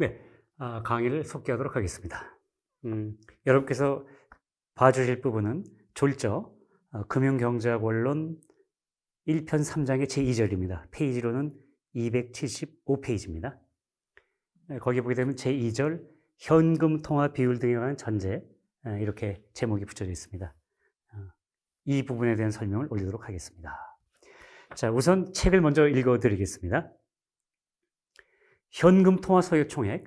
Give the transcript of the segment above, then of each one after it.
네, 강의를 속개하도록 하겠습니다. 여러분께서 봐주실 부분은 졸저 금융경제학 원론 1편 3장의 제2절입니다. 페이지로는 275페이지입니다. 거기 보게 되면 제2절 현금 통화 비율 등에 관한 전제, 이렇게 제목이 붙여져 있습니다. 이 부분에 대한 설명을 올리도록 하겠습니다. 자, 우선 책을 먼저 읽어드리겠습니다. 현금 통화 소요 총액,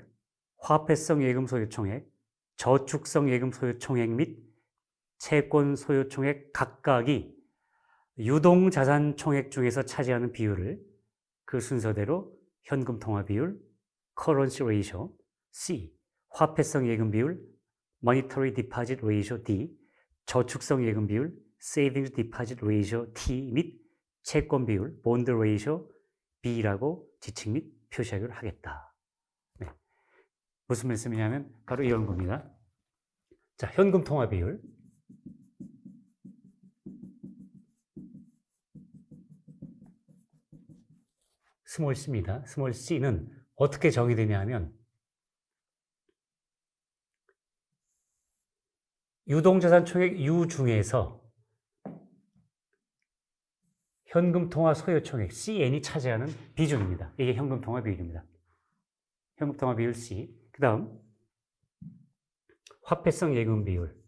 화폐성 예금 소요 총액, 저축성 예금 소요 총액 및 채권 소요 총액 각각이 유동 자산 총액 중에서 차지하는 비율을 그 순서대로 현금 통화 비율, currency ratio, C, 화폐성 예금 비율, monetary deposit ratio, D, 저축성 예금 비율, savings deposit ratio, T 및 채권 비율, bond ratio, B라고 지칭 및 표시하기를 하겠다. 네. 무슨 말씀이냐면 바로 이런 겁니다. 자, 현금 통화 비율. 스몰 c입니다. 스몰 c는 어떻게 정의되냐 하면 유동자산 총액 U 중에서 현금 통화 소요 총액 CN이 차지하는 비중입니다. 이게 현금 통화 비율입니다. 현금 통화 비율 C. 그 다음 화폐성 예금 비율.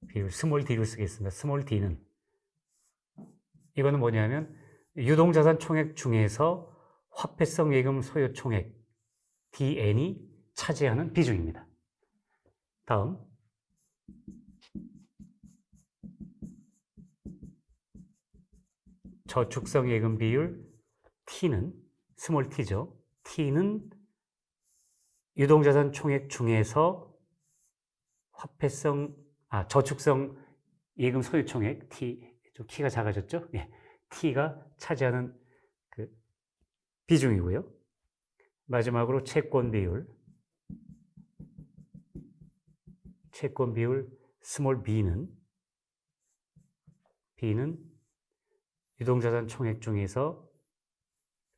비율 스몰 D로 쓰겠습니다. 스몰 D는 이거는 뭐냐면 유동자산 총액 중에서 화폐성 예금 소요 총액 DN이 차지하는 비중입니다. 다음 저축성 예금 비율 T는 스몰 T죠. T는 유동자산 총액 중에서 저축성 예금 소유 총액 T, 좀 키가 작아졌죠? 예. T가 차지하는 그 비중이고요. 마지막으로 채권 비율 스몰 B는 유동자산 총액 중에서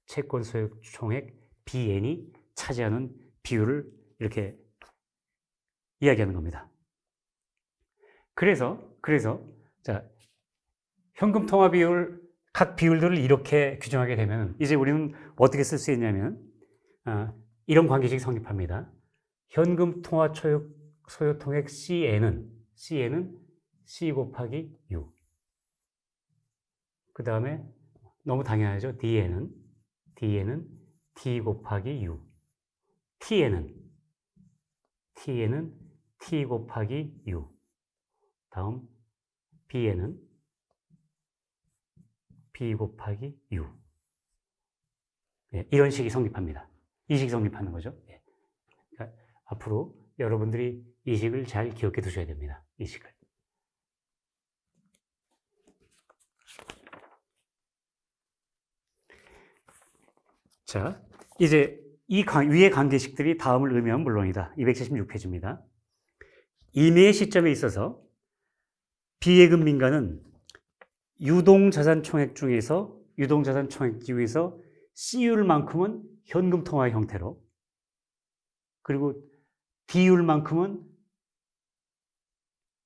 채권 소유 총액 BN이 차지하는 비율을 이렇게 이야기하는 겁니다. 그래서 자, 현금 통화 비율 각 비율들을 이렇게 규정하게 되면 이제 우리는 어떻게 쓸 수 있냐면 이런 관계식이 성립합니다. 현금 통화 소요 통액 CN은 C 곱하기 U. 그 다음에 너무 당연하죠. DN은 D 곱하기 U. TN은 T 곱하기 U. 다음 B에는 B 곱하기 U. 네, 이런 식이 성립합니다. 이 식이 성립하는 거죠. 네. 그러니까 앞으로 여러분들이 이 식을 잘 기억해 두셔야 됩니다. 이 식을. 자, 이제 이 위의 관계식들이 다음을 의미하면 물론이다. 276페이지입니다. 임의의 시점에 있어서 비예금 민가는 유동자산 총액 중에서 C율만큼은 현금 통화 형태로, 그리고 D율만큼은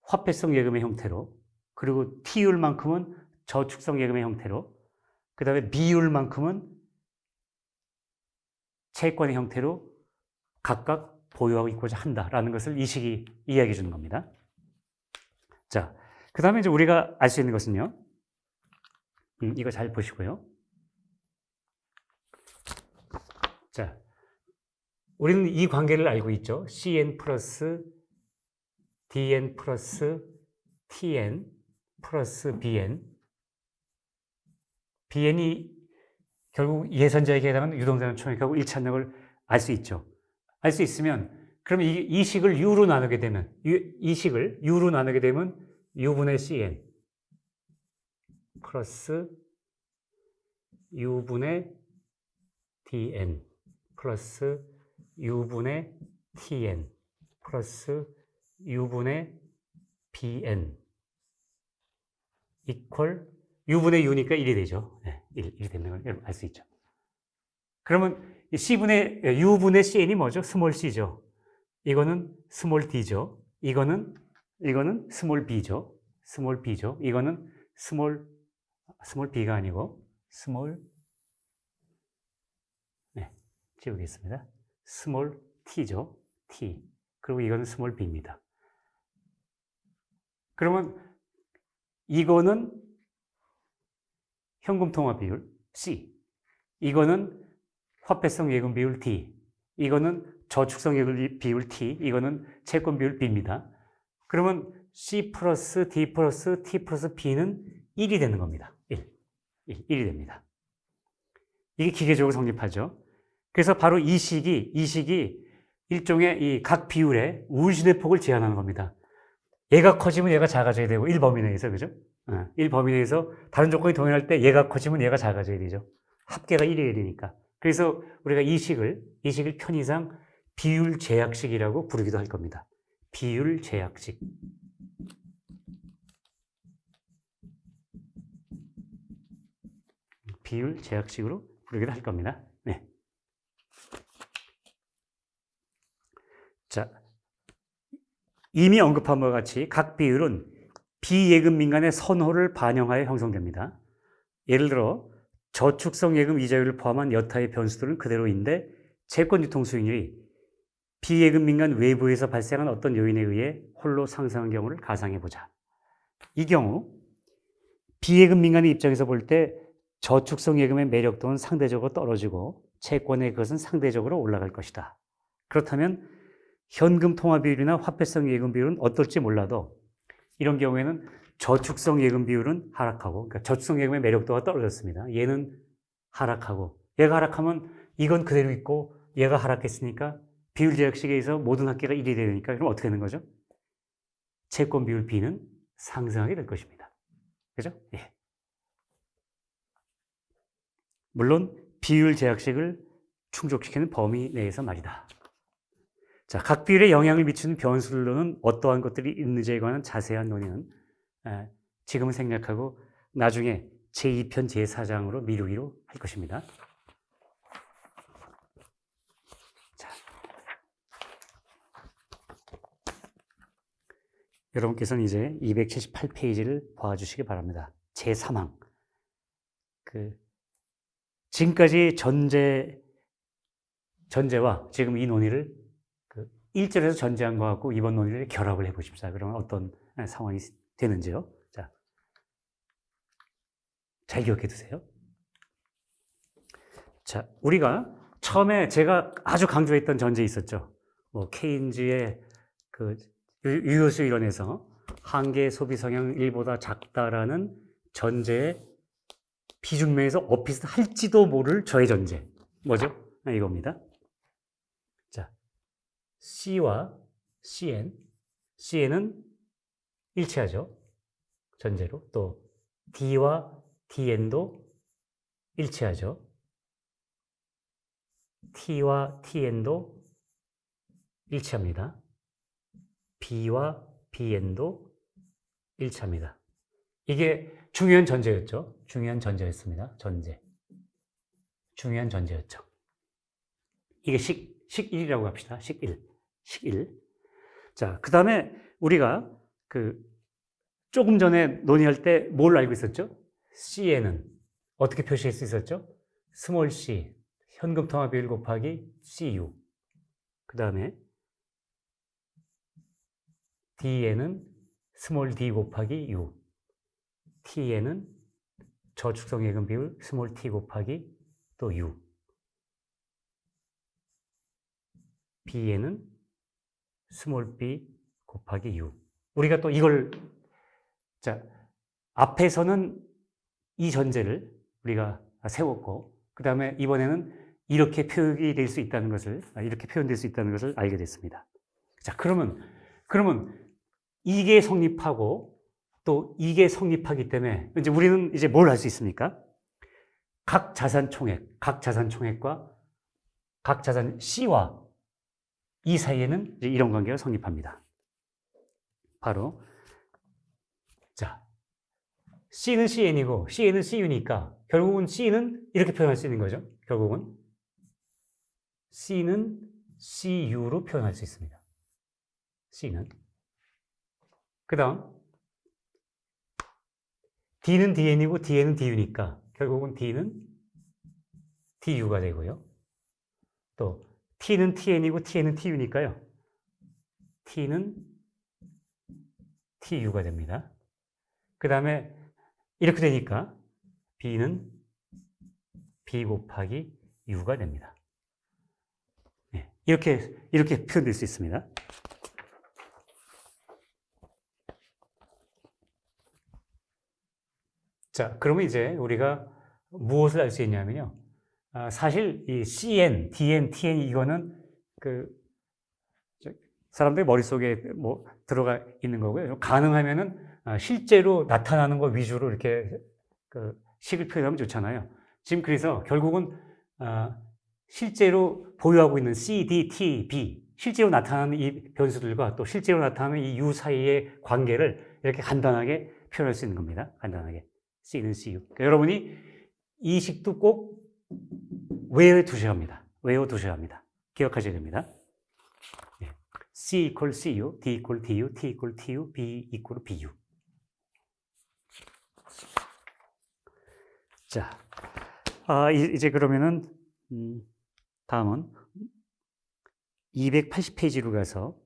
화폐성 예금의 형태로, 그리고 T율만큼은 저축성 예금의 형태로, 그 다음에 B율만큼은 채권의 형태로 각각 보유하고 있고자 한다라는 것을 이 식이 이야기해 주는 겁니다. 자, 그 다음에 이제 우리가 알 수 있는 것은요. 이거 잘 보시고요. 자, 우리는 이 관계를 알고 있죠. CN 플러스 DN 플러스 TN 플러스 BN. BN이 결국 예선자에게 해당하는 유동자산 총액하고 일치한다는 걸 알 수 있죠. 알 수 있으면 그럼 이 식을 U로 나누게 되면 U분의 CN 플러스 U분의 DN 플러스 U분의 TN 플러스 U분의 BN 이퀄 U분의 U니까 1이 되죠. 네, 1이 되는 걸 알 수 있죠. 그러면 U분의 CN이 뭐죠? 스몰 c죠. 이거는 스몰 d죠. 이거는 스몰 b죠. 스몰 b죠. 이거는 스몰 b가 아니고 스몰, 네, 지우겠습니다. 스몰 t죠. t. 그리고 이거는 스몰 b입니다. 그러면 이거는 현금 통화 비율 C. 이거는 화폐성 예금 비율 D. 이거는 저축성 예금 비율 T. 이거는 채권 비율 B입니다. 그러면 C 플러스 D 플러스 T 플러스 B는 1이 되는 겁니다. 1이 됩니다. 이게 기계적으로 성립하죠. 그래서 바로 이 식이 일종의 이 각 비율의 우울신의 폭을 제한하는 겁니다. 얘가 커지면 얘가 작아져야 되고 1범위 내에서, 그죠? 1범위 내에서 다른 조건이 동일할 때 얘가 커지면 얘가 작아져야 되죠. 합계가 1이어야 되니까. 그래서 우리가 이 식을 편의상 비율 제약식이라고 부르기도 할 겁니다. 비율 제약식. 비율 제약식으로 부르기도 할 겁니다. 네. 자, 이미 언급한 바와 같이 각 비율은 비예금 민간의 선호를 반영하여 형성됩니다. 예를 들어 저축성 예금 이자율을 포함한 여타의 변수들은 그대로인데 채권 유통 수익률이 비예금 민간 외부에서 발생한 어떤 요인에 의해 홀로 상승한 경우를 가상해 보자. 이 경우 비예금 민간의 입장에서 볼 때 저축성 예금의 매력도는 상대적으로 떨어지고 채권의 그것은 상대적으로 올라갈 것이다. 그렇다면 현금 통화 비율이나 화폐성 예금 비율은 어떨지 몰라도 이런 경우에는 저축성 예금 비율은 하락하고, 그러니까 저축성 예금의 매력도가 떨어졌습니다. 얘는 하락하고, 얘가 하락하면 이건 그대로 있고 얘가 하락했으니까 비율 제약식에서 모든 합계가 1이 되니까 그럼 어떻게 되는 거죠? 채권 비율 B는 상승하게 될 것입니다. 그죠? 예. 물론 비율 제약식을 충족시키는 범위 내에서 말이다. 자, 각 비율에 영향을 미치는 변수로는 어떠한 것들이 있는지에 관한 자세한 논의는 지금은 생략하고 나중에 제2편 제4장으로 미루기로 할 것입니다. 자, 여러분께서는 이제 278페이지를 봐주시기 바랍니다. 제3항. 지금까지 전제와 지금 이 논의를 1절에서 전제한 것 같고 이번 논의를 결합을 해보십시오. 그러면 어떤 상황이 되는지요. 자, 잘 기억해 두세요. 자, 우리가 처음에 제가 아주 강조했던 전제 있었죠. 뭐 케인즈의 유효수 이론에서 한계 소비 성향 1보다 작다라는 전제의 비중면에서 오피스할지도 모를 저의 전제. 뭐죠? 이겁니다. 자, C와 CN은 일치하죠. 전제로. 또 D와 DN도 일치하죠. T와 TN도 일치합니다. B와 BN도 일치합니다. 이게 중요한 전제였죠. 중요한 전제였습니다. 중요한 전제였죠. 이게 식 1이라고 합시다. 식 1. 자, 그 다음에 우리가 조금 전에 논의할 때 뭘 알고 있었죠? CN은 어떻게 표시할 수 있었죠? 스몰 c, 현금 통화 비율 곱하기 CU. 그 다음에 D에는 스몰 d 곱하기 U. T에는 저축성 예금 비율 스몰 t 곱하기 또 U. B에는 스몰 b 곱하기 U. 우리가 또 이걸, 자, 앞에서는 이 전제를 우리가 세웠고, 그 다음에 이번에는 이렇게 표현될 수 있다는 것을 알게 됐습니다. 자, 그러면 이게 성립하고 또 이게 성립하기 때문에 이제 우리는 이제 뭘 할 수 있습니까? 각 자산 총액과 각 자산 C와 이 사이에는 이제 이런 관계가 성립합니다. 바로 자, C는 CN이고 C는 CU니까 결국은 C는 이렇게 표현할 수 있는 거죠. 결국은 C는 CU로 표현할 수 있습니다. C는. 그 다음 D는 DN이고 D는 DU니까 결국은 D는 DU가 되고요. 또 T는 TN이고 T는 TU니까요. T는 TU가 됩니다. 그 다음에 이렇게 되니까 B는 B 곱하기 U가 됩니다. 네, 이렇게 표현될 수 있습니다. 자, 그러면 이제 우리가 무엇을 알 수 있냐면요. 사실 이 CN, DN, TN 이거는 사람들 머릿속에 뭐 들어가 있는 거고요. 가능하면은 실제로 나타나는 거 위주로 이렇게 식을 표현하면 좋잖아요. 지금 그래서 결국은 실제로 보유하고 있는 C, D, T, B 실제로 나타나는 이 변수들과 또 실제로 나타나는 이 U 사이의 관계를 이렇게 간단하게 표현할 수 있는 겁니다. 간단하게. C는 CU. 그러니까 여러분이 이 식도 꼭 외워두셔야 합니다. 외워두셔야 합니다. 기억하셔야 됩니다. C equal CU, D equal DU, T equal TU, B equal BU. 자, 이제 그러면은 다음은 280페이지로 가서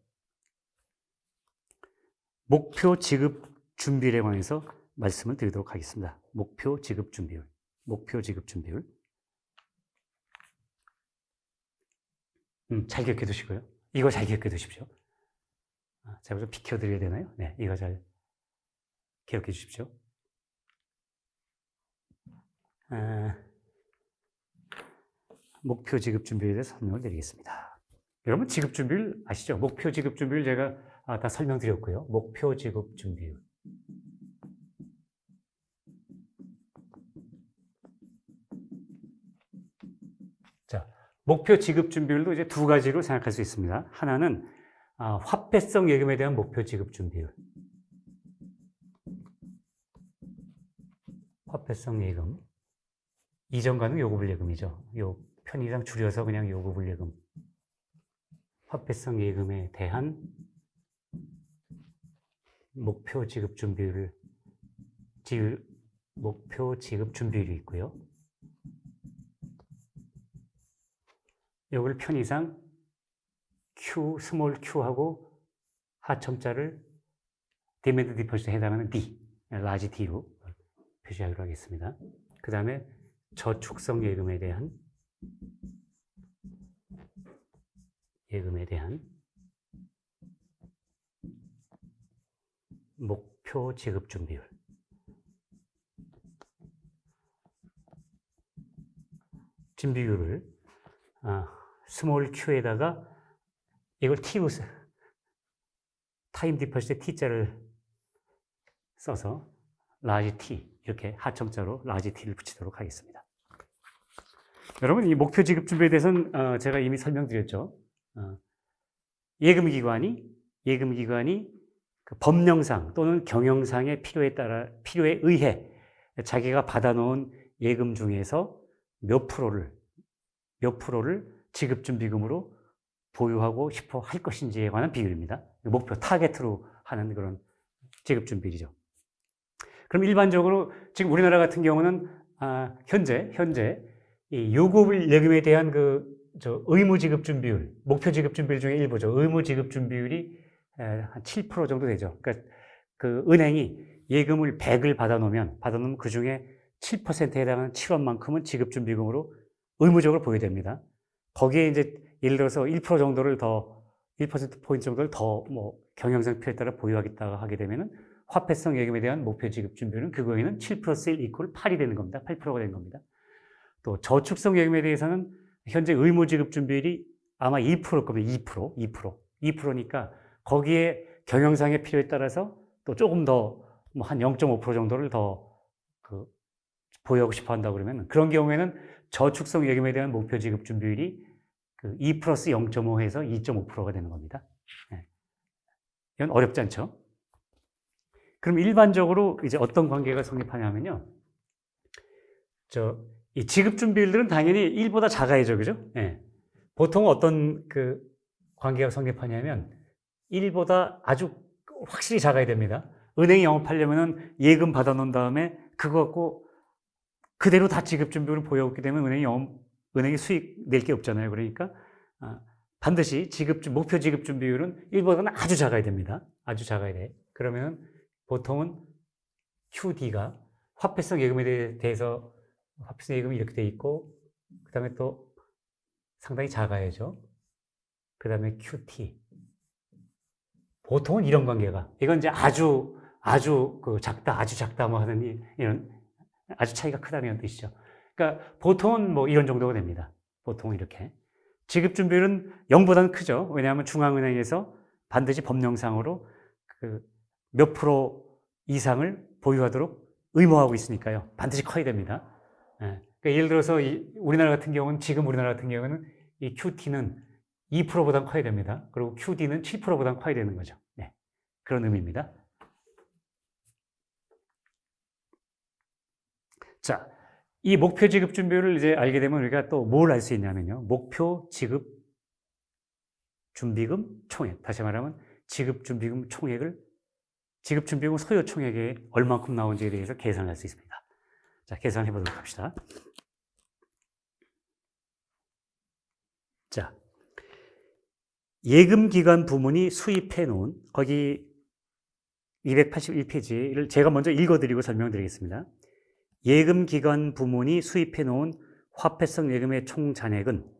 목표 지급 준비율에 관해서 말씀을 드리도록 하겠습니다. 목표 지급 준비율. 목표 지급 준비율. 잘 기억해 두시고요. 이거 잘 기억해 두십시오. 제가 좀 비켜드려야 되나요? 네, 이거 잘 기억해 주십시오. 목표 지급 준비율에 대해서 설명을 드리겠습니다. 여러분 지급 준비율 아시죠? 목표 지급 준비율 제가 다 설명드렸고요. 목표 지급 준비율. 자, 목표 지급 준비율도 이제 두 가지로 생각할 수 있습니다. 하나는 화폐성 예금에 대한 목표 지급 준비율. 화폐성 예금. 이전 가능 요구불 예금이죠. 요 편의상 줄여서 그냥 요구불 예금. 화폐성 예금에 대한 목표 지급 준비율, 목표 지급 준비율이 있고요. 이걸 편의상 Q, 스몰 Q하고 하첨자를 디맨드 디포지트에 해당하는 D, 라지 D로 표시하기로 하겠습니다. 그 다음에 저축성 예금에 대한 목표 지급 준비율. 준비율을 스몰 q에다가 이걸 t로 타임 디퍼시트 t자를 써서 라지 t 이렇게 하첨자로 라지 t를 붙이도록 하겠습니다. 여러분 이 목표 지급 준비에 대해서는 제가 이미 설명드렸죠. 예금기관이 그 법령상 또는 경영상의 필요에 의해 자기가 받아놓은 예금 중에서 몇 프로를 지급준비금으로 보유하고 싶어 할 것인지에 관한 비율입니다. 목표 타겟으로 하는 그런 지급준비율이죠. 그럼 일반적으로 지금 우리나라 같은 경우는 현재 이 요구불 예금에 대한 의무 지급준비율, 목표 지급준비율 중에 일부죠. 의무 지급준비율이 한 7% 정도 되죠. 그러니까 그 은행이 예금을 100을 받아놓으면 그 중에 7%에 해당하는 7원만큼은 지급준비금으로 의무적으로 보여야 됩니다. 거기에 이제 예를 들어서 1% 정도를 더, 1%포인트 정도를 더 경영상 필요에 따라 보유하겠다고 하게 되면은 화폐성 예금에 대한 목표 지급준비율은 그거에는 7 플러스 1 이퀄 8이 되는 겁니다. 8%가 되는 겁니다. 또 저축성 예금에 대해서는 현재 의무 지급준비율이 아마 2%일 겁니다. 2%니까 거기에 경영상의 필요에 따라서 또 조금 더 한 0.5% 정도를 더 보유하고 싶어 한다 그러면 그런 경우에는 저축성 예금에 대한 목표 지급 준비율이 2 플러스 0.5에서 2.5%가 되는 겁니다. 이건 어렵지 않죠? 그럼 일반적으로 이제 어떤 관계가 성립하냐면요. 이 지급 준비율들은 당연히 1보다 작아야죠. 그죠? 예. 보통 어떤 그 관계가 성립하냐면 1보다 아주 확실히 작아야 됩니다. 은행이 영업하려면은 예금 받아놓은 다음에 그거 갖고 그대로 다 지급 준비율을 보여오게 되면 은행이 수익 낼 게 없잖아요. 그러니까 반드시 목표 지급 준비율은 1보다는 아주 작아야 됩니다. 아주 작아야 돼. 그러면 보통은 QD가 화폐성 예금에 대해서 화폐성 예금이 이렇게 돼 있고, 그 다음에 또 상당히 작아야죠. 그 다음에 QT. 보통은 이런 관계가. 이건 이제 아주 작다 뭐 하는 이런 아주 차이가 크다는 뜻이죠. 그러니까 보통은 뭐 이런 정도가 됩니다. 보통은 이렇게. 지급 준비율은 0보다는 크죠. 왜냐하면 중앙은행에서 반드시 법령상으로 몇 프로 이상을 보유하도록 의무하고 있으니까요. 반드시 커야 됩니다. 예. 그러니까 예를 들어서 우리나라 같은 경우는 지금 우리나라 같은 경우는 이 QT는 2%보다 커야 됩니다. 그리고 QD는 7%보다 커야 되는 거죠. 네. 그런 의미입니다. 자, 이 목표 지급 준비율을 이제 알게 되면 우리가 또 뭘 알 수 있냐면요. 목표 지급 준비금 총액. 다시 말하면 지급 준비금 소요 총액이 얼만큼 나온지에 대해서 계산할 수 있습니다. 자, 계산해 보도록 합시다. 자, 예금기관 부문이 수입해 놓은, 거기 281페이지를 제가 먼저 읽어드리고 설명드리겠습니다. 예금기관 부문이 수입해 놓은 화폐성 예금의 총 잔액은,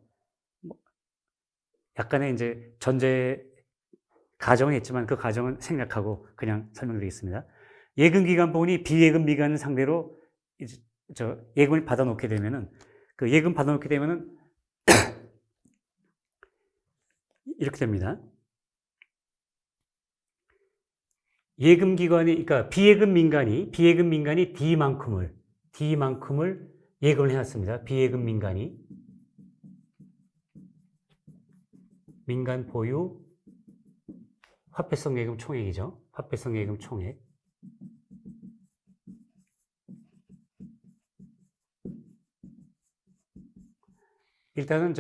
약간의 이제 전제 가정은 있지만 그 가정은 생략하고 그냥 설명드리겠습니다. 예금기관 부문이 비예금기관을 상대로 이제 예금을 받아놓게 되면은, 그 예금 받아놓게 되면은 이렇게 됩니다. 그러니까 비예금 민간이 D만큼을 예금을 해놨습니다. 비예금 민간 보유 화폐성 예금 총액이죠. 화폐성 예금 총액. 일단은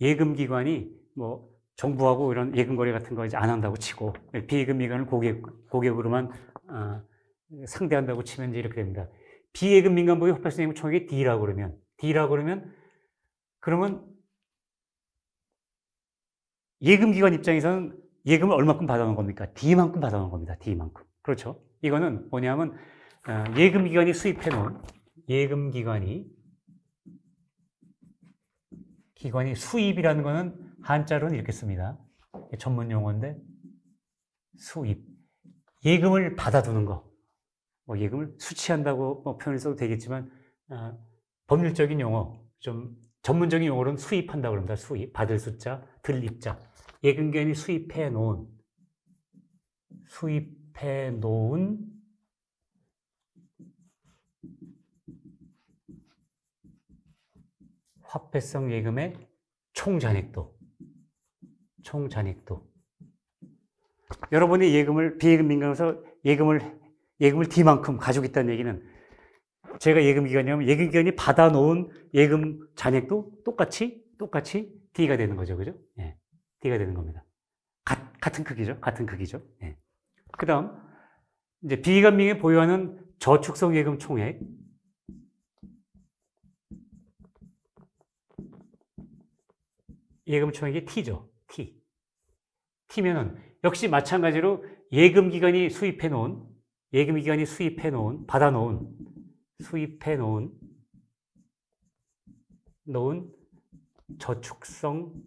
예금기관이 뭐 정부하고 이런 예금 거래 같은 거 이제 안 한다고 치고 비예금 민간을 고객으로만 상대한다고 치면 이제 이렇게 됩니다. 비예금 민간 보유 화폐성 예금 총액이 D라고 그러면 예금기관 입장에서는 예금을 얼마큼 받아놓은 겁니까? D만큼 받아놓은 겁니다. D만큼. 그렇죠. 이거는 뭐냐면 예금기관이 수입해놓은 기관이 수입이라는 거는 한자로는 이렇게 씁니다. 전문 용어인데 수입. 예금을 받아두는 거. 뭐 예금을 수취한다고 뭐 표현을 써도 되겠지만 법률적인 용어, 좀 전문적인 용어로는 수입한다고 합니다. 수입. 받을 숫자, 들 입자. 예금기관이 수입해 놓은 화폐성 예금의 총잔액도. 여러분이 비예금 민간에서 예금을 D만큼 가지고 있다는 얘기는, 제가 예금기관이라면 예금기관이 받아놓은 예금 잔액도 똑같이 D가 되는 거죠. 그죠? 예. D가 되는 겁니다. 같은 크기죠. 예. 그 다음, 이제 비예금 민간이 보유하는 저축성 예금 총액. 예금 총액이 T죠. T면은 역시 마찬가지로 예금기관이 수입해 놓은 저축성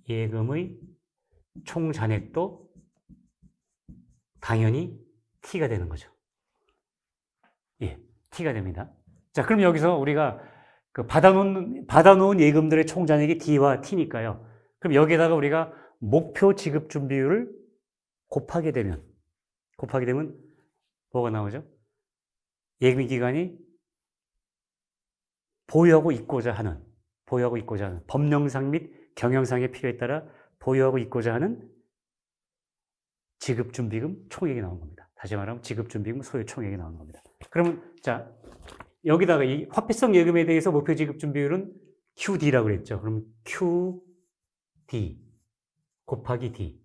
예금의 총 잔액도 당연히 T가 되는 거죠. 예, T가 됩니다. 자, 그럼 여기서 우리가 받아놓은 예금들의 총 잔액이 D와 T니까요. 그럼 여기에다가 우리가 목표 지급 준비율을 곱하게 되면 뭐가 나오죠? 예금기관이 보유하고 있고자 하는 법령상 및 경영상의 필요에 따라 보유하고 있고자 하는 지급준비금 총액이 나온 겁니다. 다시 말하면 지급준비금 소요 총액이 나온 겁니다. 그러면 자 여기다가 이 화폐성 예금에 대해서 목표 지급준비율은 QD라고 그랬죠. 그럼 QD 곱하기 D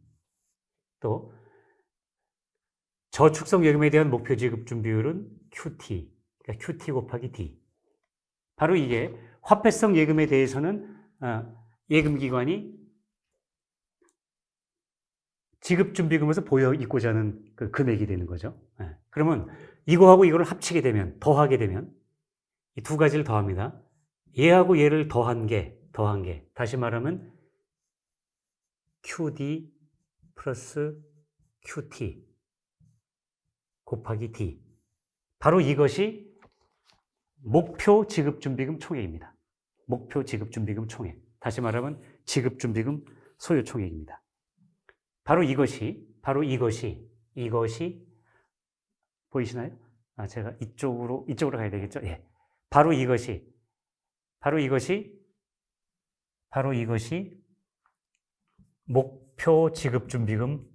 또 저축성 예금에 대한 목표 지급준비율은 QT 그러니까 QT 곱하기 D 바로 이게 화폐성 예금에 대해서는 예금기관이 지급준비금에서 보여 있고자 하는 그 금액이 되는 거죠. 그러면 이거하고 이거를 합치게 되면 더하게 되면 이 두 가지를 더합니다. 얘하고 얘를 더한 게 다시 말하면 QD 플러스 QT 곱하기 D 바로 이것이 목표 지급준비금 총액입니다. 목표 지급준비금 총액 다시 말하면 지급준비금 소요 총액입니다. 바로 이것이 보이시나요? 제가 이쪽으로 가야 되겠죠? 예. 바로 이것이 목표 지급준비금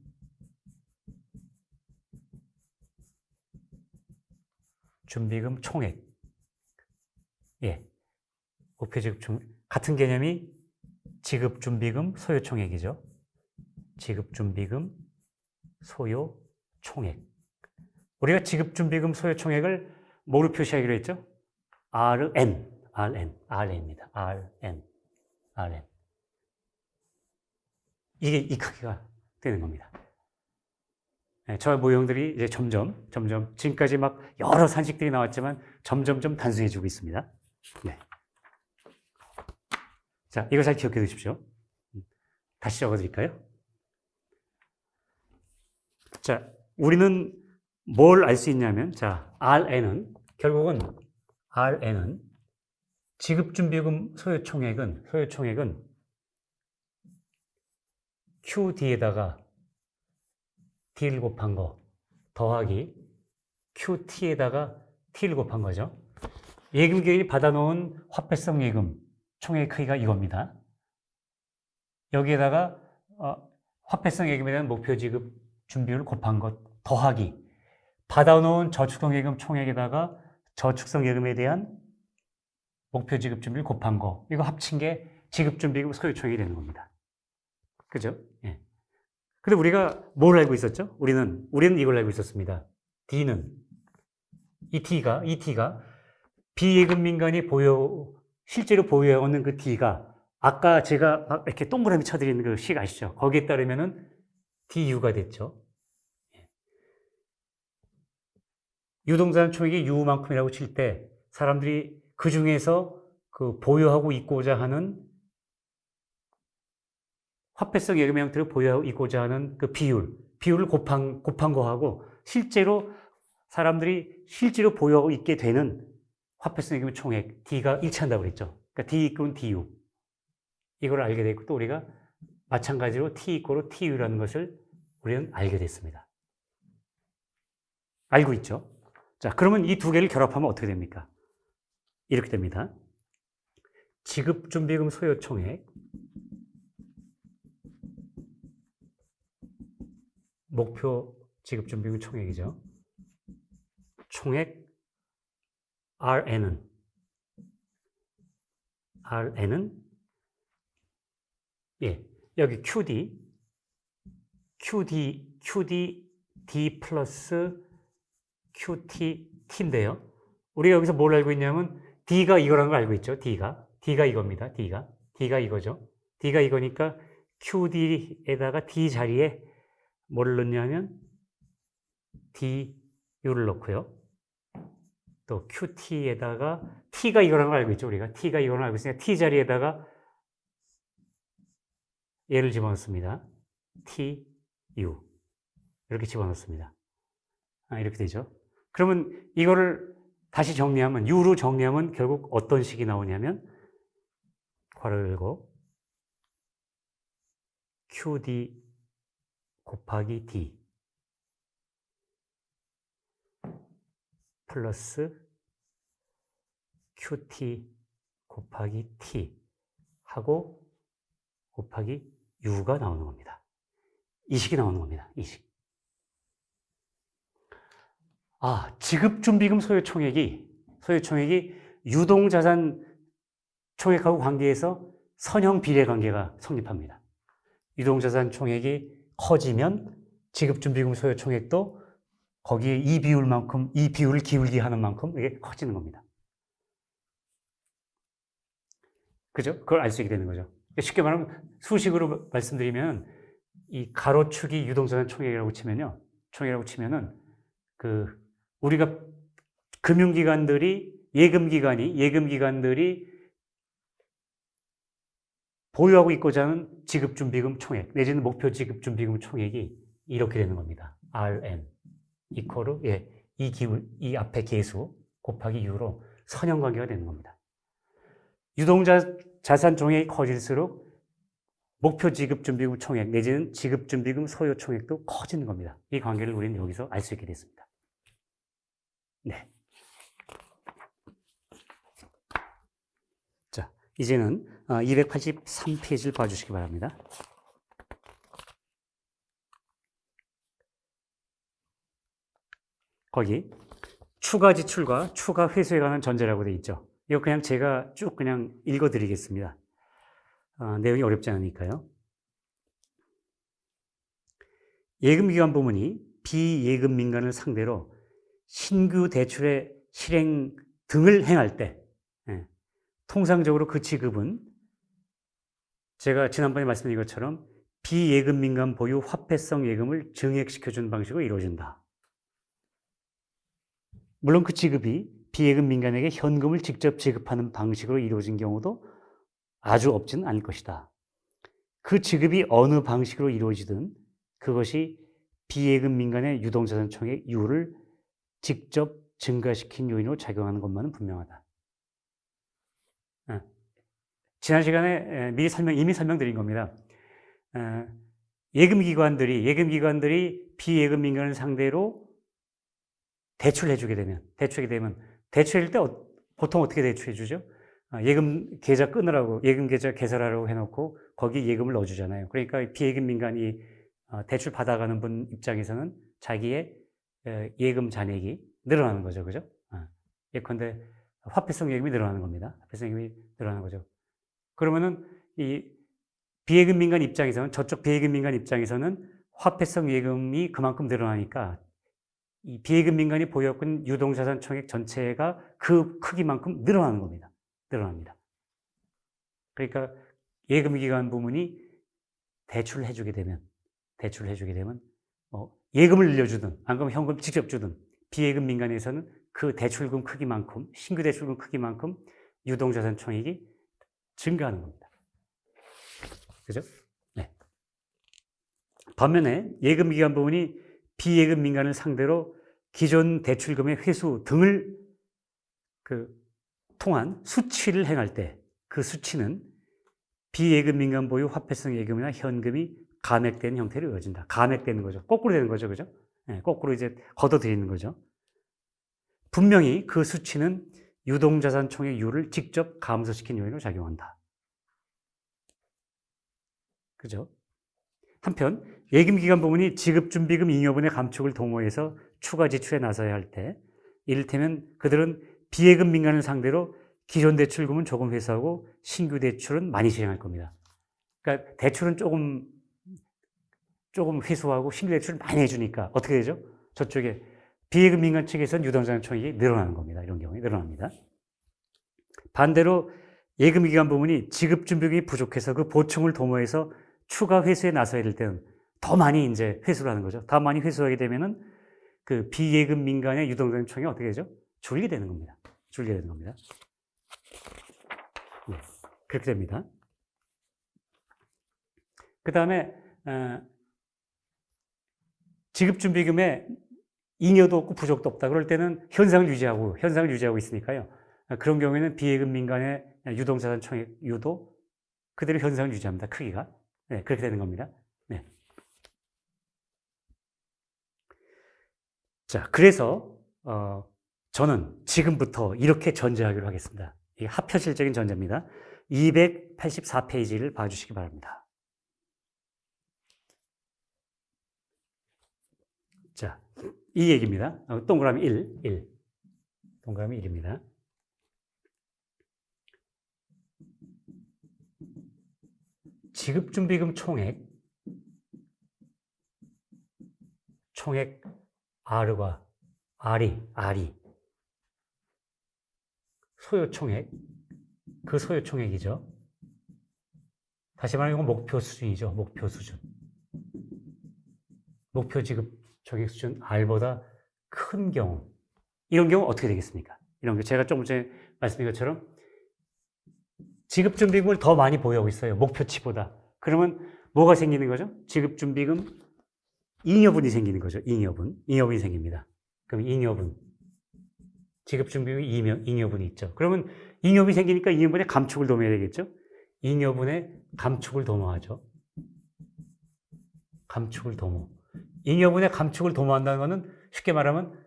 총액. 예. 목표 지급준비 같은 개념이 지급준비금 소요 총액이죠. 지급준비금 소요 총액. 우리가 지급준비금 소요 총액을 뭐로 표시하기로 했죠? RN입니다. RN. 이게 이 크기가 되는 겁니다. 네, 저 모형들이 이제 점점 지금까지 막 여러 산식들이 나왔지만 점점 단순해지고 있습니다. 네. 자, 이거 잘 기억해 두십시오. 다시 적어 드릴까요? 자, 우리는 뭘 알 수 있냐면, 자, 결국은 RN은 지급준비금 소요 총액은 QD에다가 D를 곱한 거 더하기 QT에다가 T를 곱한 거죠. 예금기관이 받아놓은 화폐성 예금 총액 크기가 이겁니다. 여기에다가 화폐성 예금에 대한 목표 지급 준비율을 곱한 것 더하기 받아놓은 저축성 예금 총액에다가 저축성 예금에 대한 목표 지급 준비율 곱한 거 이거 합친 게 지급 준비금 소요 총액이 되는 겁니다. 그죠? 예. 근데 우리가 뭘 알고 있었죠? 우리는 이걸 알고 있었습니다. 이 T가 비예금 민간이 실제로 보유해오는 그 D가 아까 제가 이렇게 동그라미 쳐드리는 그 식 아시죠? 거기에 따르면은 DU가 됐죠. 유동자산 총액이 U만큼이라고 칠 때 사람들이 그 중에서 그 보유하고 있고자 하는 화폐성 예금 형태를 보유하고 있고자 하는 그 비율을 곱한 거하고 사람들이 실제로 보유하고 있게 되는 화폐성 예금 총액 D가 일치한다고 그랬죠. 그러니까 D 이끌은 DU 이걸 알게 됐고 또 우리가 마찬가지로 T 이끌은 TU라는 것을 우리는 알게 됐습니다. 알고 있죠. 자, 그러면 이 두 개를 결합하면 어떻게 됩니까? 이렇게 됩니다. 지급준비금 소요 총액 목표 지급준비금 총액이죠. 총액 RN은 여기 QD D 플러스 QT T인데요. 우리가 여기서 뭘 알고 있냐면 D가 이거라는 걸 알고 있죠. D가 이겁니다. D가 이거죠. D가 이거니까 QD에다가 D 자리에 뭐를 넣냐면 DU를 넣고요. 또 QT에다가 T가 이거라는 걸 알고 있죠. 우리가 T가 이거라는 걸 알고 있으니까 T 자리에다가 얘를 집어넣습니다. TU 이렇게 집어넣습니다. 이렇게 되죠. 그러면 이거를 다시 정리하면 U로 정리하면 결국 어떤 식이 나오냐면 괄호 열고 QD 곱하기 D 플러스 QT 곱하기 T 하고 곱하기 U가 나오는 겁니다. 이 식이 나오는 겁니다. 이 식. 지급준비금 소요총액이 유동자산 총액하고 관계해서 선형 비례 관계가 성립합니다. 유동자산 총액이 커지면 지급준비금 소요총액도 거기에 이 비율을 기울게 하는 만큼 이게 커지는 겁니다. 그죠? 그걸 알 수 있게 되는 거죠. 쉽게 말하면 수식으로 말씀드리면 이 가로축이 유동자산 총액이라고 치면은 우리가 금융기관들이 예금기관들이 보유하고 있고자 하는 지급준비금 총액 내지는 목표 지급준비금 총액이 이렇게 되는 겁니다. RM 이퀄로 이 앞에 계수 곱하기 U로 선형관계가 되는 겁니다. 유동자산 총액이 커질수록 목표 지급준비금 총액 내지는 지급준비금 소요 총액도 커지는 겁니다. 이 관계를 우리는 여기서 알 수 있게 됐습니다. 네. 자, 이제는 283페이지를 봐주시기 바랍니다. 거기 추가 지출과 추가 회수에 관한 전제라고 되어 있죠. 이거 그냥 제가 쭉 그냥 읽어드리겠습니다. 내용이 어렵지 않으니까요. 예금기관 부문이 비예금 민간을 상대로 신규 대출의 실행 등을 행할 때 통상적으로 그 지급은 제가 지난번에 말씀드린 것처럼 비예금 민간 보유 화폐성 예금을 증액시켜주는 방식으로 이루어진다. 물론 그 지급이 비예금 민간에게 현금을 직접 지급하는 방식으로 이루어진 경우도 아주 없지는 않을 것이다. 그 지급이 어느 방식으로 이루어지든 그것이 비예금 민간의 유동자산 총액 U를 직접 증가시킨 요인으로 작용하는 것만은 분명하다. 지난 시간에 이미 설명드린 겁니다. 예금기관들이 비예금 민간을 상대로 대출해주게 되면, 대출일 때 보통 어떻게 대출해주죠? 예금 계좌 끊으라고, 예금 계좌 개설하라고 해놓고 거기 예금을 넣어주잖아요. 그러니까 비예금 민간이 대출 받아가는 분 입장에서는 자기의 예금 잔액이 늘어나는 거죠. 그죠? 예컨대 화폐성 예금이 늘어나는 겁니다. 화폐성 예금이 늘어나는 거죠. 그러면은 이 비예금 민간 입장에서는, 저쪽 비예금 민간 입장에서는 화폐성 예금이 그만큼 늘어나니까 이 비예금 민간이 보유하고 있는 유동자산 총액 전체가 그 크기만큼 늘어나는 겁니다. 늘어납니다. 그러니까 예금기관 부문이 대출을 해주게 되면 예금을 늘려주든 안 그러면 현금 직접 주든 비예금 민간에서는 그 대출금 크기만큼, 신규 대출금 크기만큼 유동자산 총액이 증가하는 겁니다. 그죠? 네. 반면에 예금기관 부문이 비예금 민간을 상대로 기존 대출금의 회수 등을 통한 수취를 행할 때 그 수취는 비예금 민간 보유 화폐성 예금이나 현금이 감액되는 형태로 이루어진다. 감액되는 거죠. 거꾸로 되는 거죠. 그죠? 네, 거꾸로 이제 걷어들이는 거죠. 분명히 그 수치는 유동자산 총액 U를 직접 감소시킨 요인으로 작용한다. 그죠? 한편 예금기관 부문이 지급준비금 잉여분의 감축을 도모해서 추가 지출에 나서야 할 때 이를테면 그들은 비예금 민간을 상대로 기존 대출금은 조금 회수하고 신규 대출은 많이 실행할 겁니다. 그러니까 대출은 조금 회수하고 신규 대출을 많이 해주니까 어떻게 되죠? 저쪽에 비예금 민간 측에서는 유동자산 총액이 늘어나는 겁니다. 이런 경우에 늘어납니다. 반대로 예금기관 부문이 지급준비금이 부족해서 그 보충을 도모해서 추가 회수에 나서야 될 때는 더 많이 이제 회수를 하는 거죠. 더 많이 회수하게 되면은 그 비예금 민간의 유동자산 총액이 어떻게 되죠? 줄게 되는 겁니다. 네, 그렇게 됩니다. 그 다음에 지급준비금에 잉여도 없고 부족도 없다. 그럴 때는 현상을 유지하고 있으니까요. 그런 경우에는 비예금 민간의 유동자산 총액 U도 그대로 현상을 유지합니다. 크기가. 네, 그렇게 되는 겁니다. 네. 자, 그래서 저는 지금부터 이렇게 전제하기로 하겠습니다. 이게 합현실적인 전제입니다. 284페이지를 봐주시기 바랍니다. 자, 이 얘기입니다. 동그라미 1. 동그라미 1입니다. 지급준비금 총액 R과 R이 소요총액, 그 소요총액이죠. 다시 말하면 이건 목표 수준이죠. 목표 수준. 목표 지급 총액 수준 R보다 큰 경우, 이런 경우 어떻게 되겠습니까? 이런 게 제가 조금 전에 말씀드린 것처럼 지급준비금을 더 많이 보유하고 있어요. 목표치보다. 그러면 뭐가 생기는 거죠? 지급준비금 잉여분이 생기는 거죠. 잉여분이 생깁니다. 그럼 잉여분. 지급준비금 잉여분이 있죠. 그러면 잉여분이 생기니까 잉여분의 감축을 도모해야 되겠죠? 잉여분의 감축을 도모하죠. 감축을 도모. 잉여분의 감축을 도모한다는 것은 쉽게 말하면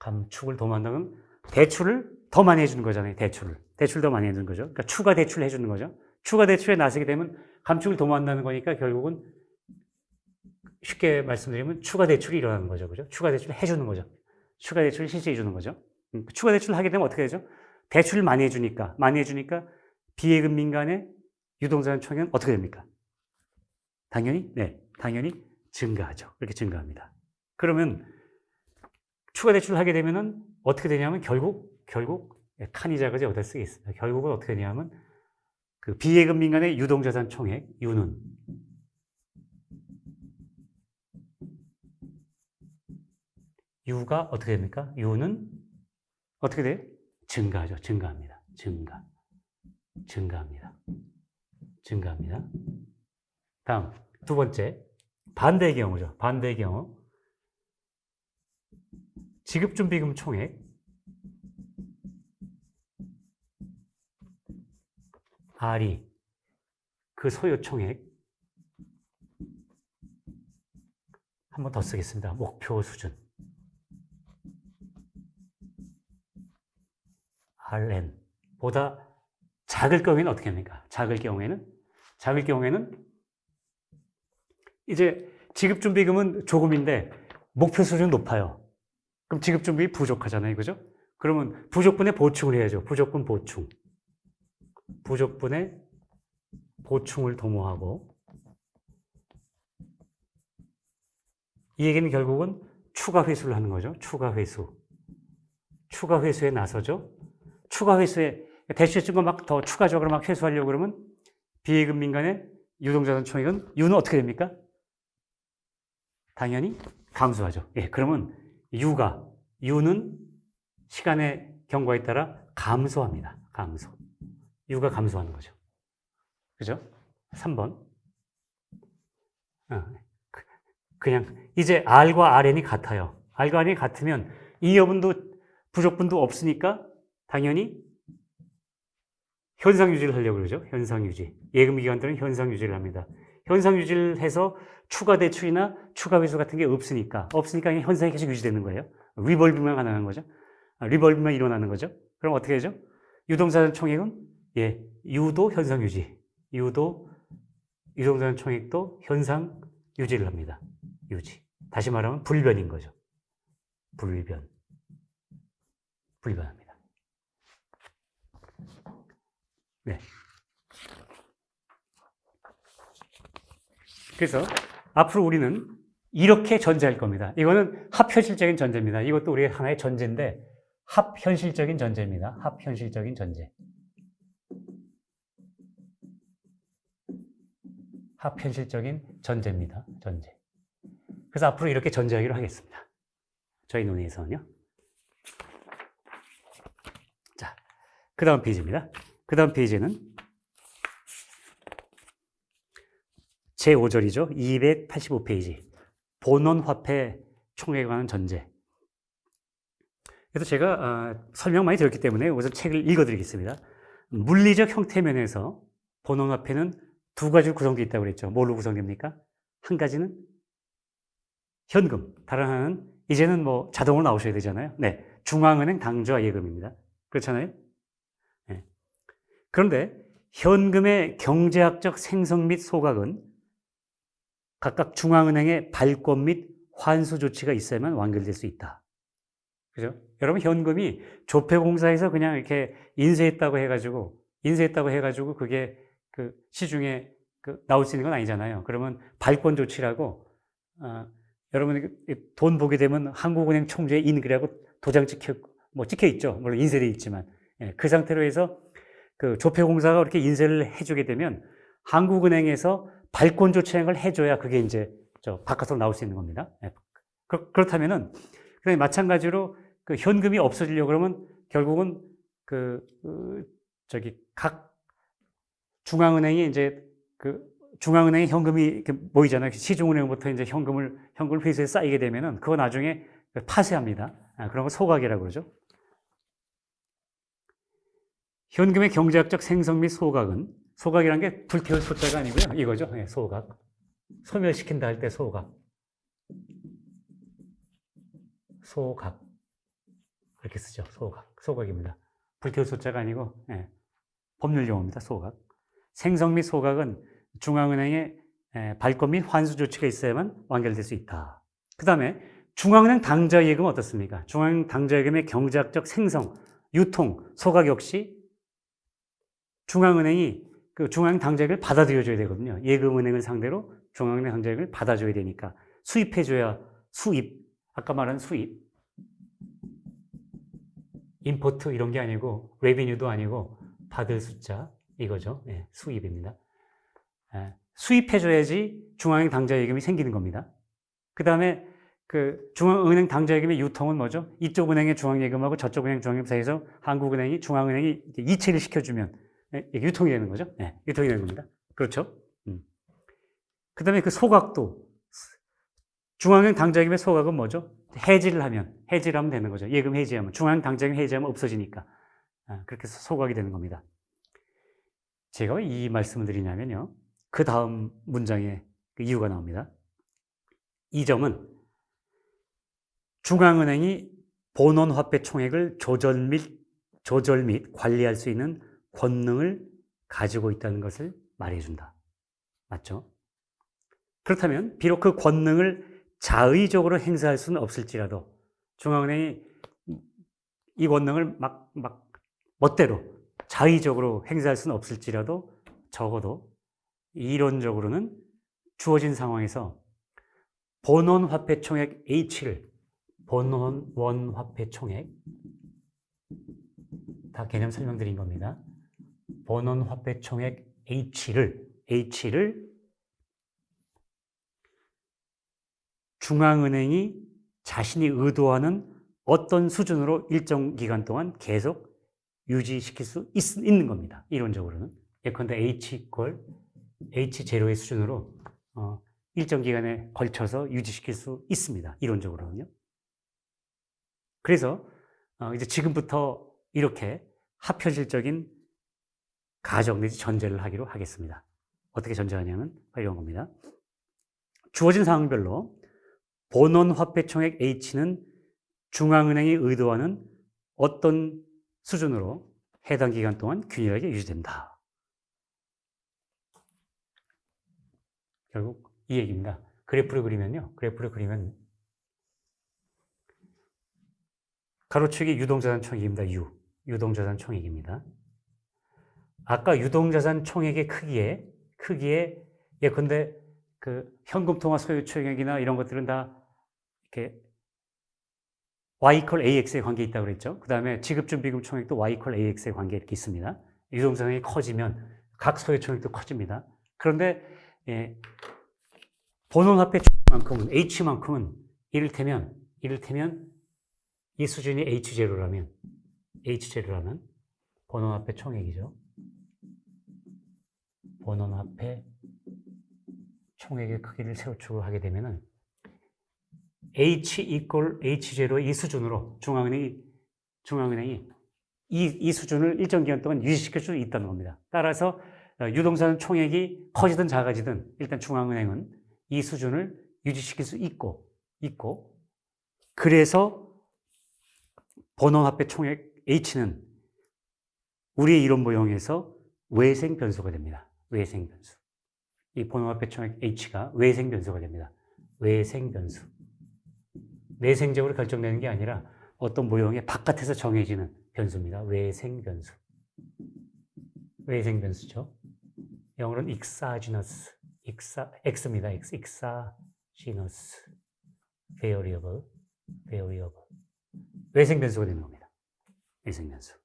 감축을 도모한다는 건 대출을 더 많이 해주는 거잖아요. 대출을 더 많이 해주는 거죠. 그러니까 추가 대출을 해주는 거죠. 추가 대출에 나서게 되면 감축을 도모한다는 거니까 결국은 쉽게 말씀드리면 추가 대출이 일어나는 거죠. 그죠? 추가 대출을 해주는 거죠. 추가 대출을 실시해 주는 거죠. 추가 대출을 하게 되면 어떻게 되죠? 대출을 많이 해주니까 비예금 민간의 유동자산 총액은 어떻게 됩니까? 당연히 증가하죠. 이렇게 증가합니다. 그러면 추가 대출을 하게 되면은 어떻게 되냐면 결국 칸이 작아지 어디다 쓰겠습니다. 결국은 어떻게 되냐면 그 비예금 민간의 유동자산 총액 U가 어떻게 됩니까? U는 어떻게 돼요? 증가하죠. 증가합니다. 다음 두 번째 반대의 경우죠. 반대의 경우 지급준비금 총액 R이 그 소요 총액 한 번 더 쓰겠습니다. 목표 수준 RN보다 작을 경우에는 어떻게 합니까? 작을 경우에는 이제 지급준비금은 조금인데 목표 수준은 높아요. 그럼 지급준비금이 부족하잖아요. 그죠? 그러면 부족분의 보충을 해야죠. 부족분의 보충을 도모하고 이 얘기는 결국은 추가 회수를 하는 거죠. 추가 회수에 나서죠. 추가 회수에 대출해준 거 막 더 추가적으로 막 회수하려고 그러면 비예금 민간의 유동자산 총액은 U는 어떻게 됩니까? 당연히 감소하죠. 예, 그러면 U는 시간의 경과에 따라 감소합니다. U가 감소하는 거죠. 그죠? 3번. 그냥 이제 R과 RN이 같아요. R과 RN이 같으면 잉여분도 부족분도 없으니까 당연히 현상 유지를 하려고 그러죠. 현상 유지. 예금 기관들은 현상 유지를 합니다. 현상 유지를 해서 추가 대출이나 추가 회수 같은 게 없으니까 현상이 계속 유지되는 거예요. 리볼빙만 가능한 거죠. 리볼빙만 일어나는 거죠. 그럼 어떻게 되죠? 유동자산 총액은 U도 현상 유지. 유동자산 총액도 현상 유지를 합니다. 다시 말하면 불변인 거죠. 불변합니다. 네. 그래서 앞으로 우리는 이렇게 전제할 겁니다. 이거는 합현실적인 전제입니다. 이것도 우리의 하나의 전제인데 합현실적인 전제입니다. 합현실적인 전제. 합현실적인 전제입니다. 전제. 그래서 앞으로 이렇게 전제하기로 하겠습니다. 저희 논의에서는요. 자, 그 다음 페이지입니다. 그 다음 페이지는 제5절이죠. 285페이지. 본원화폐 총액에 관한 전제. 그래서 제가 설명 많이 들었기 때문에 우선 책을 읽어드리겠습니다. 물리적 형태 면에서 본원화폐는 두 가지로 구성되어 있다고 그랬죠. 뭘로 구성됩니까? 한 가지는 현금, 다른 하나는 이제는 뭐 자동으로 나오셔야 되잖아요. 네, 중앙은행 당좌 예금입니다. 그렇잖아요. 네. 그런데 현금의 경제학적 생성 및 소각은 각각 중앙은행의 발권 및 환수 조치가 있어야만 완결될 수 있다. 그죠? 여러분, 현금이 조폐공사에서 그냥 이렇게 인쇄했다고 해가지고 그게 그 시중에 나올 수 있는 건 아니잖아요. 그러면 발권 조치라고, 여러분이 돈 보게 되면 한국은행 총재 인글이라고 도장 찍혀 있죠. 물론 인쇄되어 있지만. 예, 그 상태로 해서 그 조폐공사가 그렇게 인쇄를 해주게 되면 한국은행에서 발권 조치하는 걸 해줘야 그게 이제 바깥으로 나올 수 있는 겁니다. 예, 그렇다면은, 마찬가지로 그 현금이 없어지려고 그러면 결국은 각 중앙은행이 이제 중앙은행에 현금이 이렇게 모이잖아요. 시중은행부터 이제 현금을 회수해 쌓이게 되면은 그거 나중에 파쇄합니다. 그런 거 소각이라고 그러죠. 현금의 경제학적 생성 및 소각이라는 게 불태울 소자가 아니고요. 이거죠. 네, 소각. 소멸시킨다 할 때 소각. 그렇게 쓰죠. 소각입니다. 불태울 소자가 아니고, 네, 법률 용어입니다. 소각. 생성 및 소각은 중앙은행의 발권 및 환수 조치가 있어야만 완결될 수 있다. 그 다음에 중앙은행 당좌예금은 어떻습니까? 중앙은행 당좌예금의 경제학적 생성, 유통, 소각 역시 중앙은행이 중앙은행 당좌예금을 받아들여줘야 되거든요. 예금은행을 상대로 중앙은행 당좌예금을 받아줘야 되니까 수입해줘야 아까 말한 수입, 임포트 이런 게 아니고 레비뉴도 아니고 받을 숫자 이거죠. 네, 수입입니다. 수입해줘야지 중앙은행 당좌예금이 생기는 겁니다. 그 다음에 중앙은행 당좌예금의 유통은 뭐죠? 이쪽 은행의 중앙예금하고 저쪽 은행 중앙예금 사이에서 한국은행이 중앙은행이 이체를 시켜주면 유통이 되는 거죠. 네, 유통이 되는 겁니다. 그렇죠? 그 다음에 소각도 중앙은행 당좌예금의 소각은 뭐죠? 해지를 하면 되는 거죠. 예금 해지하면 중앙은행 당좌예금 해지하면 없어지니까 그렇게 해서 소각이 되는 겁니다. 제가 왜 이 말씀을 드리냐면요. 그 다음 문장에 이유가 나옵니다. 이 점은 중앙은행이 본원화폐 총액을 조절 및 관리할 수 있는 권능을 가지고 있다는 것을 말해준다. 맞죠? 그렇다면 비록 그 권능을 자의적으로 행사할 수는 없을지라도 중앙은행이 이 권능을 막 멋대로 자의적으로 행사할 수는 없을지라도 적어도 이론적으로는 주어진 상황에서 본원화폐 총액 H를 본원화폐 총액 다 개념 설명드린 겁니다. 본원화폐 총액 H를 중앙은행이 자신이 의도하는 어떤 수준으로 일정 기간 동안 계속 유지시킬 수 있는 겁니다. 이론적으로는. 예컨대 H0의 수준으로 일정 기간에 걸쳐서 유지시킬 수 있습니다. 이론적으로는요. 그래서 이제 지금부터 이렇게 합현실적인 가정 내지 전제를 하기로 하겠습니다. 어떻게 전제하냐면 이런 겁니다. 주어진 상황별로 본원화폐총액 H는 중앙은행이 의도하는 어떤 수준으로 해당 기간 동안 균일하게 유지된다. 결국 이 얘기입니다. 그래프를 그리면 가로축이 유동자산 총액입니다. 유동자산 총액입니다. 아까 유동자산 총액의 크기에 예컨대 현금통화 소유 총액이나 이런 것들은 다 이렇게 Y = AX의 관계에 있다고 그랬죠. 그 다음에 지급준비금 총액도 Y = AX의 관계에 이렇게 있습니다. 유동자산이 커지면 각 소유 총액도 커집니다. 그런데 본원화폐 총액만큼은 H만큼은 이를테면 이 수준이 H0라면 본원화폐 총액이죠. 본원화폐 총액의 크기를 세로축으로 하게 되면은 H = H0의 이 수준으로 중앙은행이 이 수준을 일정 기간 동안 유지시킬 수 있다는 겁니다. 따라서 유동자산 총액이 커지든 작아지든 일단 중앙은행은 이 수준을 유지시킬 수 있고 그래서 본원화폐 총액 H는 우리의 이론 모형에서 외생 변수가 됩니다. 외생 변수. 이 본원화폐 총액 H가 외생 변수가 됩니다. 외생 변수. 내생적으로 결정되는 게 아니라 어떤 모형의 바깥에서 정해지는 변수입니다. 외생 변수. 외생 변수죠. 영어로는 exogenous, x입니다. exogenous variable. 외생 변수가 되는 겁니다. 외생 변수.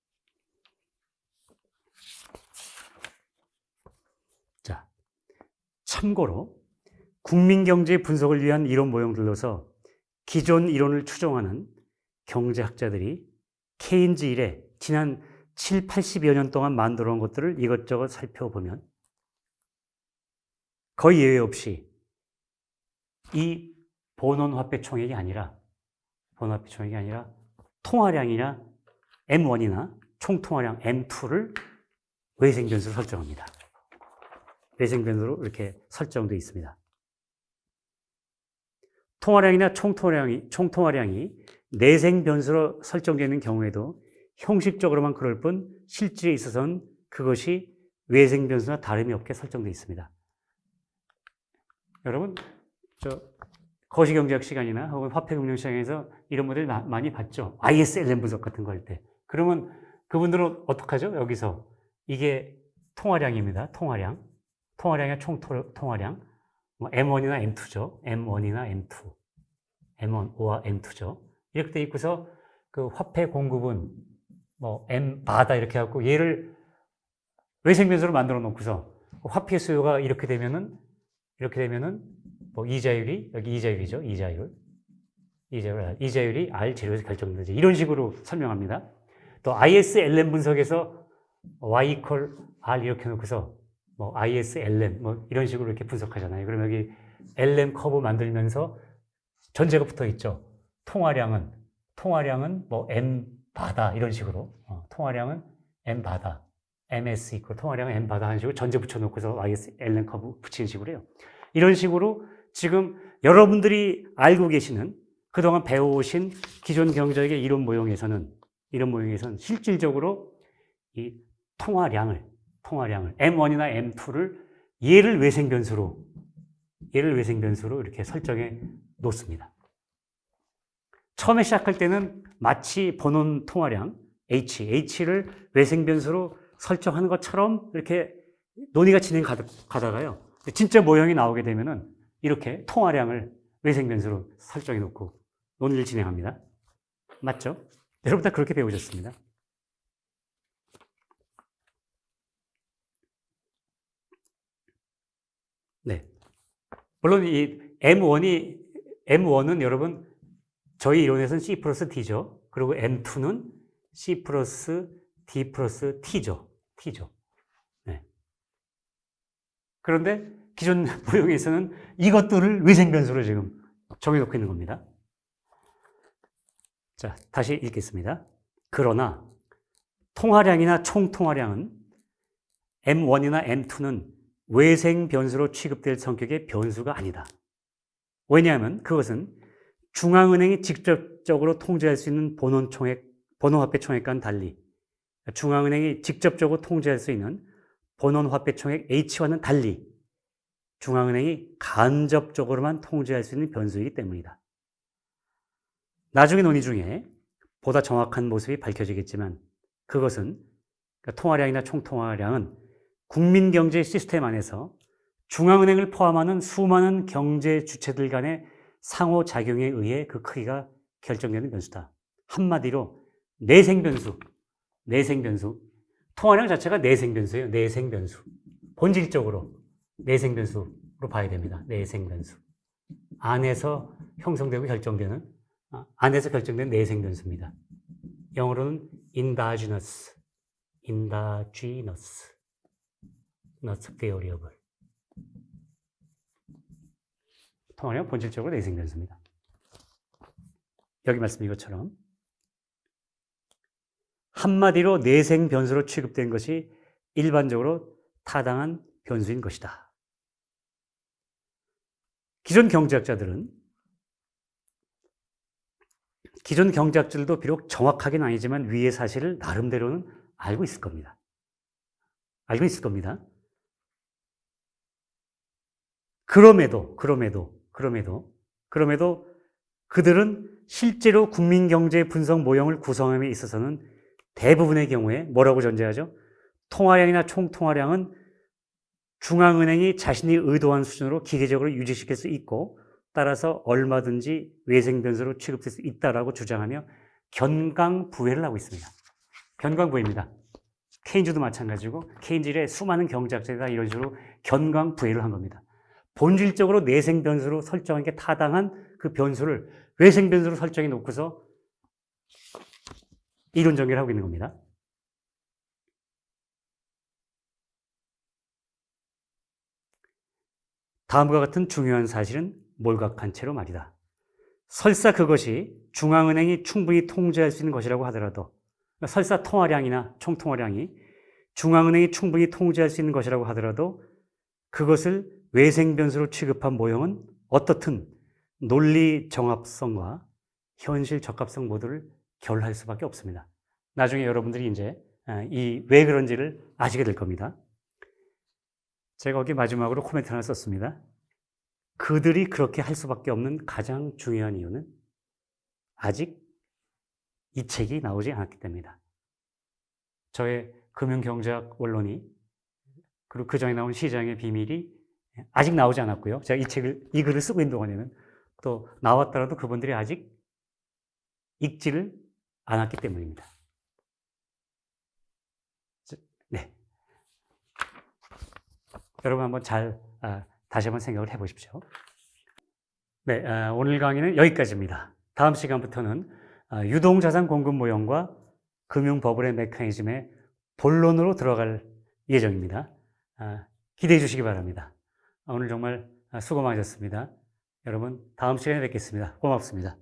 자, 참고로 국민경제 분석을 위한 이론 모형들로서 기존 이론을 추종하는 경제학자들이 케인즈 이래 지난 7, 80여 년 동안 만들어 온 것들을 이것저것 살펴보면 거의 예외 없이 이 본원화폐 총액이 아니라 통화량이나 M1이나 총통화량 M2를 외생변수로 설정합니다. 외생변수로 이렇게 설정되어 있습니다. 통화량이나 총통화량이 내생변수로 설정되는 경우에도 형식적으로만 그럴 뿐 실질에 있어서는 그것이 외생변수나 다름이 없게 설정되어 있습니다. 여러분, 거시경제학 시간이나 혹은 화폐금융 시간에서 이런 모델 많이 봤죠? ISLM 분석 같은 거 할 때. 그러면 그분들은 어떡하죠? 여기서 이게 통화량입니다. 통화량의 총통화량. M1이나 M2죠. M1이나 M2. M1와 M2죠. 이렇게 돼 있고서 그 화폐 공급은 M 바다 이렇게 해갖고 얘를 외생변수로 만들어 놓고서 화폐 수요가 이렇게 되면은 이자율이 여기 이자율이죠. 이자율이 R 제로에서 결정되죠. 이런 식으로 설명합니다. 또 ISLM 분석에서 Y equal R 이렇게 놓고서 ISLM 이런 식으로 이렇게 분석하잖아요. 그럼 여기 LM 커브 만들면서 전제가 붙어 있죠. 통화량은 M 바다 이런 식으로 통화량은 M 바다 MS equal 통화량은 M 바다 하는 식으로 전제 붙여놓고서 ISLM 커브 붙이는 식으로 해요. 이런 식으로 지금 여러분들이 알고 계시는 그동안 배워오신 기존 경제학의 이론 모형에서는 실질적으로 이 통화량을 M1이나 M2를 얘를 외생변수로 이렇게 설정해 놓습니다. 처음에 시작할 때는 마치 본원 통화량 H를 외생변수로 설정하는 것처럼 이렇게 논의가 진행가다가요. 진짜 모형이 나오게 되면은 이렇게 통화량을 외생변수로 설정해 놓고 논의를 진행합니다. 맞죠? 여러분 다 그렇게 배우셨습니다. 네. 물론 이 M1은 여러분 저희 이론에서는 C 플러스 D죠. 그리고 M2는 C 플러스 D 플러스 T죠. 네. 그런데 기존 모형에서는 이것들을 외생변수로 지금 정해놓고 있는 겁니다. 자, 다시 읽겠습니다. 그러나 통화량이나 총통화량은 M1이나 M2는 외생변수로 취급될 성격의 변수가 아니다. 왜냐하면 그것은 중앙은행이 직접적으로 통제할 수 있는 본원화폐 총액과는 달리 중앙은행이 직접적으로 통제할 수 있는 본원화폐 총액 H와는 달리 중앙은행이 간접적으로만 통제할 수 있는 변수이기 때문이다. 나중에 논의 중에 보다 정확한 모습이 밝혀지겠지만 그것은 통화량이나 총통화량은 국민경제 시스템 안에서 중앙은행을 포함하는 수많은 경제 주체들 간의 상호작용에 의해 그 크기가 결정되는 변수다. 한마디로 내생변수. 통화량 자체가 내생변수예요. 내생변수. 본질적으로 내생변수로 봐야 됩니다. 내생변수. 안에서 형성되고 결정되는 내생변수입니다. 영어로는 endogenous variable. 통화량 본질적으로 내생변수입니다. 여기 말씀 이것처럼 한마디로 내생변수로 취급된 것이 일반적으로 타당한 변수인 것이다. 기존 경제학자들도 비록 정확하긴 아니지만 위의 사실을 나름대로는 알고 있을 겁니다. 그럼에도 그들은 실제로 국민경제 분석 모형을 구성함에 있어서는 대부분의 경우에 뭐라고 전제하죠? 통화량이나 총통화량은 중앙은행이 자신이 의도한 수준으로 기계적으로 유지시킬 수 있고 따라서 얼마든지 외생변수로 취급될 수 있다라고 주장하며 견강부회를 하고 있습니다. 견강부회입니다. 케인즈도 마찬가지고 케인즈의 수많은 경제학자가 이런 식으로 견강부회를 한 겁니다. 본질적으로 내생변수로 설정한 게 타당한 그 변수를 외생변수로 설정해 놓고서 이론 전개를 하고 있는 겁니다. 다음과 같은 중요한 사실은 몰각한 채로 말이다. 설사 그것이 중앙은행이 충분히 통제할 수 있는 것이라고 하더라도, 설사 통화량이나 총통화량이 중앙은행이 충분히 통제할 수 있는 것이라고 하더라도 그것을 외생변수로 취급한 모형은 어떻든 논리 정합성과 현실 적합성 모두를 결할 수밖에 없습니다. 나중에 여러분들이 이제 이 왜 그런지를 아시게 될 겁니다. 제가 거기 마지막으로 코멘트 하나 썼습니다. 그들이 그렇게 할 수밖에 없는 가장 중요한 이유는 아직 이 책이 나오지 않았기 때문이다. 저의 금융경제학 원론이 그리고 그 전에 나온 시장의 비밀이 아직 나오지 않았고요. 제가 이 글을 쓰고 있는 동안에는 또 나왔더라도 그분들이 아직 읽지를 않았기 때문입니다. 네. 여러분 한번 다시 한번 생각을 해보십시오. 네, 오늘 강의는 여기까지입니다. 다음 시간부터는 유동자산 공급 모형과 금융버블의 메커니즘의 본론으로 들어갈 예정입니다. 기대해 주시기 바랍니다. 오늘 정말 수고 많으셨습니다. 여러분 다음 시간에 뵙겠습니다. 고맙습니다.